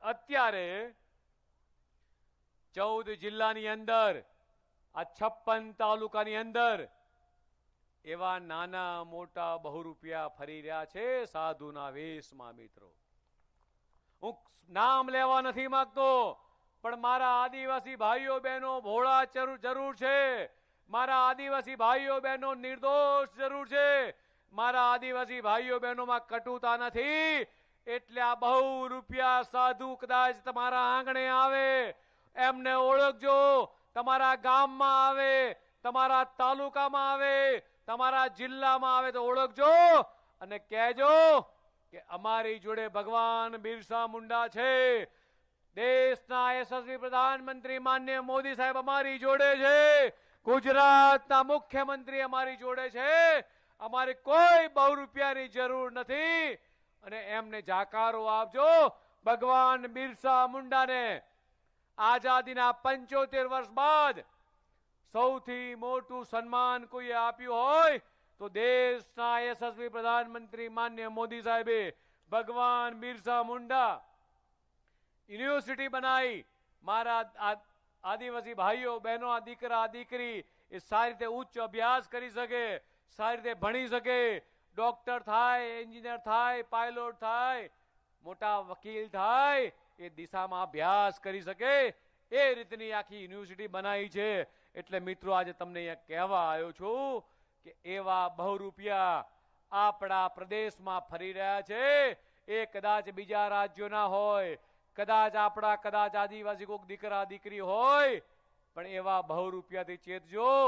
અત્યારે 14 જિલ્લાની અંદર આ 56 તાલુકાની અંદર એવા નાના મોટા બહુરૂપિયા ફરી રહ્યા છે સાધુના વેશમાં. મિત્રો, હું નામ લેવા નથી માંગતો, પણ મારા આદિવાસી ભાઈઓ બહેનો ભોળા જરૂર છે, મારા આદિવાસી ભાઈઓ બહેનો નિર્દોષ જરૂર છે, મારા આદિવાસી ભાઈઓ બહેનોમાં કટુતા નથી. એટલે આ બહુરૂપિયા સાધુ કદાચ તમારા આંગણે આવે, એમને ઓળખજો. તમારા ગામમાં આવે, તમારા તાલુકામાં આવે, તમારા જિલ્લામાં આવે તો ઓળખજો અને કહેજો કે અમારી જોડે ભગવાન બિરસા મુંડા છે. દેશના યશસ્વી પ્રધાનમંત્રી માનનીય મોદી સાહેબ અમારી જોડે છે, ગુજરાતના મુખ્યમંત્રી અમારી જોડે છે. અમારે કોઈ બહુરૂપિયાની જરૂર નથી. અને એમને જાકારો આપજો. ભગવાન બિરસા મુંડાને આઝાદીના 75 વર્ષ બાદ સૌથી મોટું સન્માન કોઈએ આપ્યું હોય તો દેશના યશસ્વી પ્રધાનમંત્રી માનનીય મોદી સાહેબે ભગવાન બિરસા મુંડા યુનિવર્સિટી બનાવી. મારા આદિવાસી ભાઈઓ બહેનો, આ દીકરા દીકરી એ સારી રીતે ઉચ્ચ અભ્યાસ કરી શકે, સારી રીતે ભણી શકે, ડોક્ટર થાય, એન્જિનિયર થાય, પાયલોટ થાય, મોટા વકીલ થાય, એ દિશામાં અભ્યાસ કરી શકે. એ રીતની આખી યુનિવર્સિટી બનાવી છે. એટલે મિત્રો, આજે તમને અહીંયા કહેવા આવ્યો છું કે એવા બહુરૂપિયા આપણા પ્રદેશમાં ફરી રહ્યા છે. એ કદાચ બીજા રાજ્યોના હોય, કદાચ આપણા આદિવાસી કોઈક દીકરા દીકરી હોય, પણ એવા બહુરૂપિયાથી ચેતજો.